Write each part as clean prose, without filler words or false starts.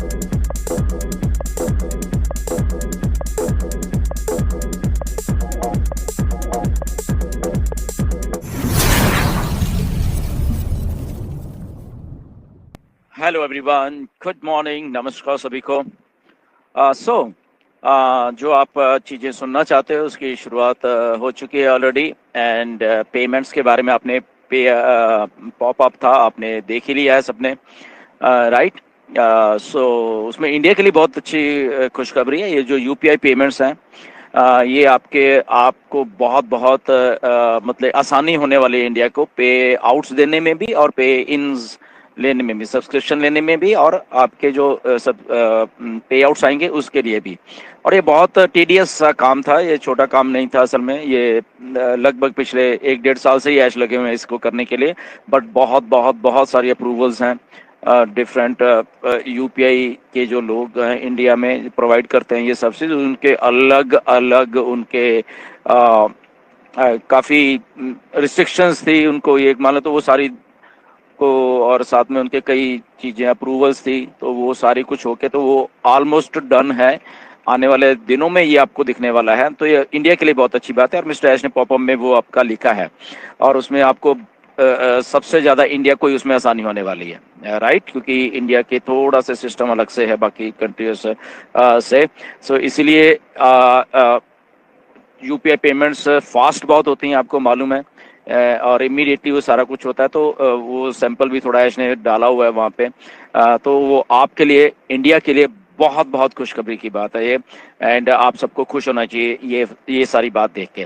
Hello everyone, good morning, नमस्कार सभी को। जो आप चीज़ें सुनना चाहते हो उसकी शुरुआत हो चुकी है ऑलरेडी। एंड पेमेंट्स के बारे में आपने पॉपअप था, आपने देख ही लिया है सबने, राइट। सो उसमें इंडिया के लिए बहुत अच्छी खुशखबरी है। ये जो यूपीआई पेमेंट्स हैं, ये आपको बहुत बहुत मतलब आसानी होने वाली है इंडिया को पे आउट्स देने में भी और पे इन्स लेने में भी, सब्सक्रिप्शन लेने में भी, और आपके जो सब पे आउट्स आएंगे उसके लिए भी। और ये बहुत टीडियस सा काम था, ये छोटा काम नहीं था असल में। ये लगभग पिछले 1-1.5 साल से ही ऐश लगे हुए हैं इसको करने के लिए। बट बहुत बहुत बहुत सारी अप्रूवल्स हैं। डिफरेंट यूपीआई के जो लोग इंडिया में प्रोवाइड करते हैं ये सर्विसेज, उनके अलग अलग उनके काफ़ी रिस्ट्रिक्शंस थी उनको, ये मान लो तो वो सारी को, और साथ में उनके कई चीज़ें अप्रूवल्स थी, तो वो सारी कुछ होके तो वो ऑलमोस्ट डन है। आने वाले दिनों में ये आपको दिखने वाला है, तो ये इंडिया के लिए बहुत अच्छी बात है। और मिस्टर ऐश ने पॉपअप में वो आपका लिखा है, और उसमें आपको सबसे ज़्यादा इंडिया को ही उसमें आसानी होने वाली है, राइट, क्योंकि इंडिया के थोड़ा सा सिस्टम अलग से है बाकी कंट्रीज से। सो इसीलिए यूपीआई पेमेंट्स फास्ट बहुत होती हैं, आपको मालूम है। और इमीडिएटली वो सारा कुछ होता है। तो वो सैंपल भी थोड़ा इसने डाला हुआ है वहाँ पे। तो वो आपके लिए, इंडिया के लिए बहुत बहुत खुशखबरी की बात है ये। एंड आप सबको खुश होना चाहिए ये सारी बात देख के।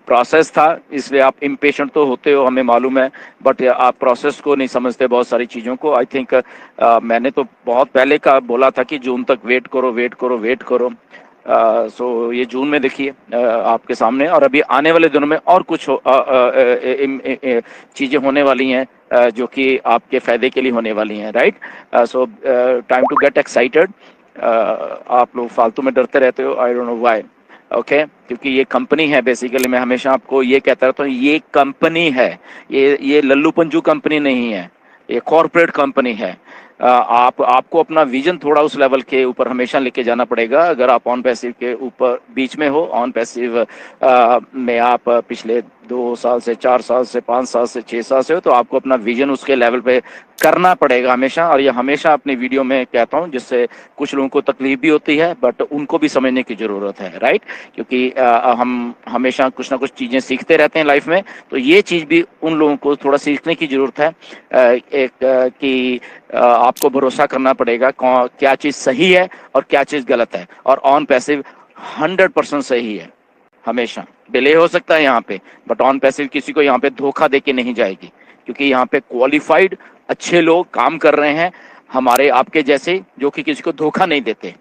प्रोसेस था इसलिए आप इम्पेशेंट तो होते हो, हमें मालूम है, बट आप प्रोसेस को नहीं समझते बहुत सारी चीज़ों को। आई थिंक मैंने तो बहुत पहले का बोला था कि जून तक वेट करो, वेट करो, वेट करो। सो ये जून में देखिए आपके सामने, और अभी आने वाले दिनों में और कुछ चीज़ें होने वाली हैं जो कि आपके फ़ायदे के लिए होने वाली हैं, right. So time to get excited. आप लोग फालतू में डरते रहते हो, I don't know why, okay, क्योंकि ये कंपनी है बेसिकली। मैं हमेशा आपको ये कहता रहता हूँ, ये कंपनी है, ये लल्लू पंजू कंपनी नहीं है, ये कॉरपोरेट कंपनी है। आपको अपना विजन थोड़ा उस लेवल के ऊपर हमेशा लेके जाना पड़ेगा। अगर आप ऑन पैसिव के ऊपर बीच में हो, ऑन पैसिव में आप पिछले 2 साल से 4 साल से 5 साल से 6 साल से हो, तो आपको अपना विजन उसके लेवल पे करना पड़ेगा हमेशा। और ये हमेशा अपनी वीडियो में कहता हूँ, जिससे कुछ लोगों को तकलीफ भी होती है, बट उनको भी समझने की ज़रूरत है, राइट। क्योंकि हम हमेशा कुछ ना कुछ चीज़ें सीखते रहते हैं लाइफ में, तो ये चीज़ भी उन लोगों को थोड़ा सीखने की ज़रूरत है। कि आपको भरोसा करना पड़ेगा क्या चीज़ सही है और क्या चीज़ गलत है। और ऑन पैसिव 100% सही है, हमेशा डिले हो सकता है यहाँ पे, बट ऑन पैसिव किसी को यहाँ पे धोखा दे के नहीं जाएगी, क्योंकि यहाँ पे क्वालिफाइड अच्छे लोग काम कर रहे हैं, हमारे आपके जैसे, जो कि किसी को धोखा नहीं देते,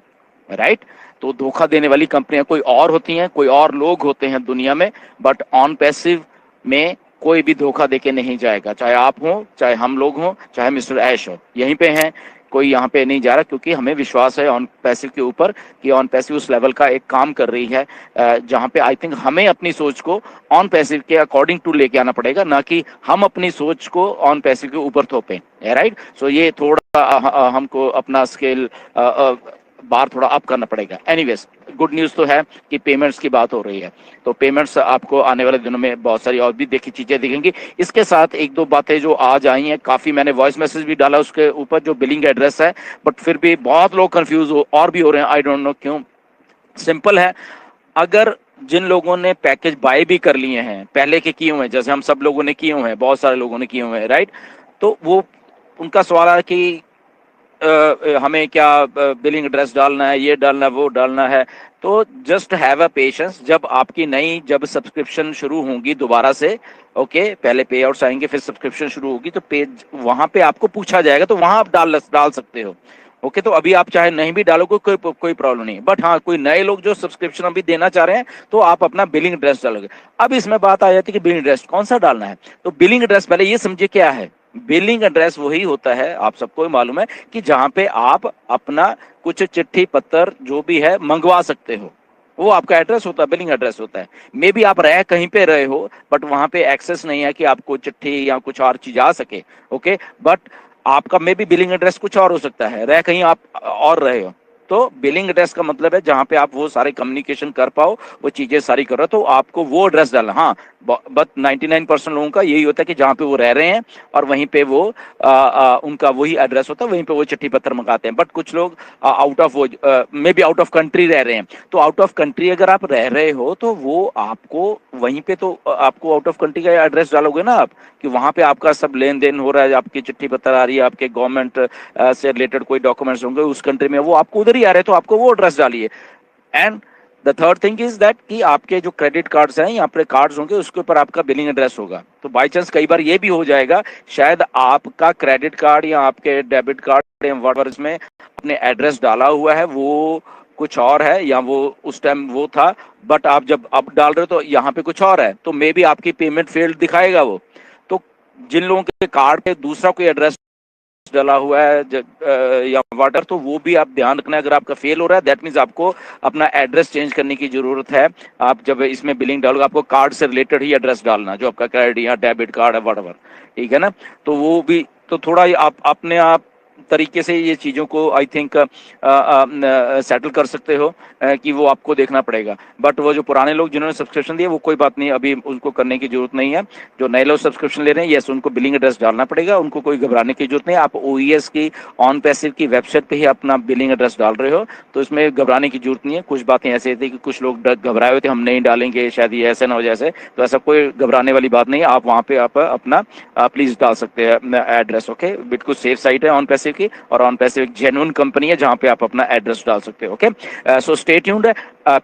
राइट। तो धोखा देने वाली कंपनियां कोई और होती हैं, कोई और लोग होते हैं दुनिया में, बट ऑन पैसिव में कोई भी धोखा देके नहीं जाएगा। चाहे आप हो, चाहे हम लोग हों, चाहे मिस्टर ऐश हो, यहीं पे हैं, कोई यहाँ पे नहीं जा रहा, क्योंकि हमें विश्वास है ऑन पैसिव के ऊपर कि ऑन पैसिव उस लेवल का एक काम कर रही है जहाँ पे आई थिंक हमें अपनी सोच को ऑन पैसिव के अकॉर्डिंग टू लेके आना पड़ेगा, ना कि हम अपनी सोच को ऑन पैसिव के ऊपर थोपें, राइट। सो ये थोड़ा हमको अपना स्केल बार थोड़ा अप करना पड़ेगा। एनीवेज, गुड न्यूज़ तो है कि पेमेंट्स की बात हो रही है, तो पेमेंट्स आपको आने वाले दिनों में बहुत सारी और भी देखी चीज़ें दिखेंगी। इसके साथ एक दो बातें जो आज आई हैं, काफ़ी मैंने वॉइस मैसेज भी डाला उसके ऊपर, जो बिलिंग एड्रेस है, बट फिर भी बहुत लोग कंफ्यूज हो और भी हो रहे हैं, आई डोंट नो क्यों। सिंपल है, अगर जिन लोगों ने पैकेज बाय भी कर लिए हैं, पहले के किए हुए हैं, जैसे हम सब लोगों ने किए हुए हैं, बहुत सारे लोगों ने किए हुए हैं, राइट, तो वो उनका सवाल है कि हमें क्या बिलिंग एड्रेस डालना है, ये डालना है, वो डालना है। तो जस्ट हैव अ पेशेंस, जब आपकी नई जब सब्सक्रिप्शन शुरू होंगी दोबारा से, ओके, पहले पे आउट्स आएंगे फिर सब्सक्रिप्शन शुरू होगी, तो पेज वहां पे आपको पूछा जाएगा, तो वहां आप डाल सकते हो, ओके। तो अभी आप चाहे नहीं भी डालो, कोई प्रॉब्लम नहीं, बट हाँ, कोई नए लोग जो सब्सक्रिप्शन अभी देना चाह रहे हैं, तो आप अपना बिलिंग एड्रेस डालोगे। अब इसमें बात आ जाती है कि बिलिंग एड्रेस कौन सा डालना है। तो बिलिंग एड्रेस पहले ये समझिए क्या है। बिलिंग एड्रेस वही होता है, आप सबको मालूम है, कि जहां पे आप अपना कुछ चिट्ठी पत्र जो भी है मंगवा सकते हो, वो आपका एड्रेस होता है, बिलिंग एड्रेस होता है। मे बी आप रह कहीं पे रहे हो, बट वहां पे एक्सेस नहीं है कि आपको चिट्ठी या कुछ और चीज आ सके, ओके। बट आपका मे भी बिलिंग एड्रेस कुछ और हो सकता है, रह कहीं आप और रहे हो। तो बिलिंग एड्रेस का मतलब है जहां पे आप वो सारे कम्युनिकेशन कर पाओ, वो चीजें सारी कर रहे हो, तो आपको वो एड्रेस डालना। हाँ, बट 99% लोगों का यही होता है कि जहां पे वो रह रहे हैं और वहीं पे वो उनका वही एड्रेस होता है, वहीं पे वो चिट्ठी पत्र मंगाते हैं। बट कुछ लोग आउट ऑफ वो may be out of country रह रहे हैं, तो आउट ऑफ कंट्री अगर आप रह रहे हो तो वो आपको वहीं पे, तो आपको आउट ऑफ कंट्री का एड्रेस डालोगे ना आप, कि वहां पे आपका सब लेन देन हो रहा है, आपकी चिट्ठी पत्र आ रही है, आपके गवर्नमेंट से रिलेटेड कोई डॉक्यूमेंट्स होंगे उस कंट्री में, वो आपको उधर ही आ रहे हैं, तो आपको वो एड्रेस डालिए। And the third thing is that कि आपके जो क्रेडिट कार्ड्स हैं, यहाँ पे कार्ड्स होंगे, उसके ऊपर आपका बिलिंग एड्रेस होगा। तो बाई चांस कई बार ये भी हो जाएगा, शायद आपका क्रेडिट कार्ड या आपके डेबिट कार्ड या व्हाटएवर इसमें अपने एड्रेस डाला हुआ है वो कुछ और है, या वो उस टाइम वो था, बट आप जब अब डाल रहे हो तो यहाँ पे कुछ और है, तो मे बी आपकी पेमेंट फेल्ड दिखाएगा वो। तो जिन लोगों के कार्ड पे दूसरा कोई एड्रेस डला हुआ है या वाटर, तो वो भी आप ध्यान रखना। अगर आपका फेल हो रहा है, दैट मीन्स आपको अपना एड्रेस चेंज करने की जरूरत है। आप जब इसमें बिलिंग डालोगे, आपको कार्ड से रिलेटेड ही एड्रेस डालना, जो आपका क्रेडिट या डेबिट कार्ड है व्हाटएवर, ठीक है ना। तो वो भी, तो थोड़ा आप अपने आप तरीके से ये चीजों को आई थिंक सेटल कर सकते हो, कि वो आपको देखना पड़ेगा। बट वो जो पुराने लोग जिन्होंने सब्सक्रिप्शन दिया, वो कोई बात नहीं, अभी उनको करने की जरूरत नहीं है। जो नए लोग सब्सक्रिप्शन ले रहे हैं, यस, उनको बिलिंग एड्रेस डालना पड़ेगा, उनको कोई घबराने की जरूरत नहीं। आप ओईएस की ऑन पैसिव की वेबसाइट पे ही अपना बिलिंग एड्रेस डाल रहे हो, तो इसमें घबराने की जरूरत नहीं है। कुछ बातें ऐसे थी कि कुछ लोग घबराए हुए थे, हम नहीं डालेंगे, शायद ये ऐसे ना हो जैसे, तो ऐसा कोई घबराने वाली बात नहीं है। आप वहाँ पे आप अपना प्लीज डाल सकते हैं एड्रेस। ओके, बिल्कुल सेफ साइट है ऑन पैसिव की, और ऑन पैसिव एक जेन्युइन कंपनी है जहाँ पे आप अपना एड्रेस डाल सकते हो। Okay, so stay tuned.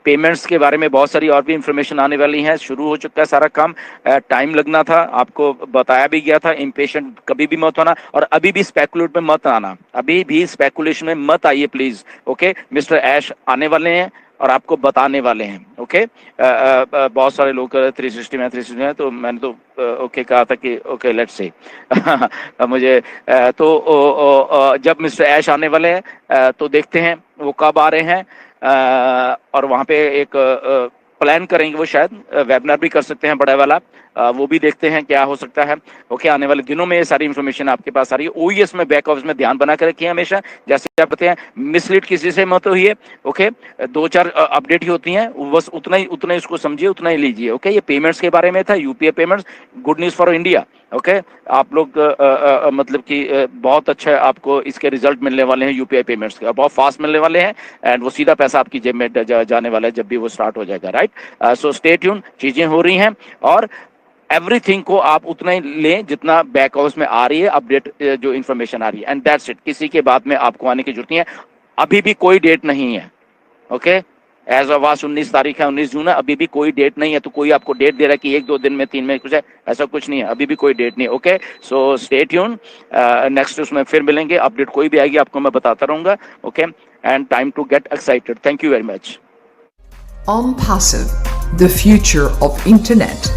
Payments के बारे में बहुत सारी और भी इंफॉर्मेशन आने वाली है, शुरू हो चुका है सारा काम। टाइम लगना था, आपको बताया भी गया था, इम्पेशेंट कभी भी मत होना, और अभी भी स्पेकुलेट में मत आना, अभी भी स्पेकुलेशन में मत आइए प्लीज। ओके, मिस्टर ऐश आने वाले हैं और आपको बताने वाले हैं। ओके, बहुत सारे लोग 360 में 360 में, तो मैंने तो ओके कहा था कि ओके लेट्स से मुझे तो जब मिस्टर ऐश आने वाले हैं तो देखते हैं वो कब आ रहे हैं, और वहाँ पे एक प्लान करेंगे, वो शायद वेबिनार भी कर सकते हैं बड़ा वाला, वो भी देखते हैं क्या हो सकता है। ओके, आने वाले दिनों में ये सारी इन्फॉर्मेशन आपके पास आ रही है। ओईएस में बैक ऑफिस में ध्यान बना कर रखिए हमेशा, जैसे आप कहते हैं मिसलीड किसी से मत होइए। ओके, 2-4 अपडेट ही होती हैं, बस उतना ही उसको समझिए, उतना ही लीजिए। ओके, ये पेमेंट्स के बारे में था, UPI payments, good news for India. Okay, आप लोग मतलब कि बहुत अच्छा आपको इसके रिजल्ट मिलने वाले हैं यूपीआई पेमेंट्स के, बहुत फास्ट मिलने वाले हैं, एंड वो सीधा पैसा आपकी जेब में जाने वाला है जब भी वो स्टार्ट हो जाएगा। राइट, सो स्टे ट्यून, चीजें हो रही हैं, और एवरीथिंग को आप उतना ही लें जितना बैक ऑफिस में आ रही है अपडेट, जो इन्फॉर्मेशन आ रही है, एंड दैट्स इट। किसी के बाद में आपको आने की जरूरत नहीं है, अभी भी कोई डेट नहीं है। ओके, एज ऑफ आज 19 तारीख है, 19 जून है, अभी भी कोई डेट नहीं है। तो कोई आपको डेट दे रहा है कि 1-2 दिन में, 3 में कुछ है, ऐसा कुछ नहीं है, अभी भी कोई डेट नहीं। Okay, so stay tune, next उसमें फिर मिलेंगे, अपडेट कोई भी आएगी आपको मैं बताता रहूंगा। Okay, and time to get excited. Thank you very much. OnPassive, the future of internet.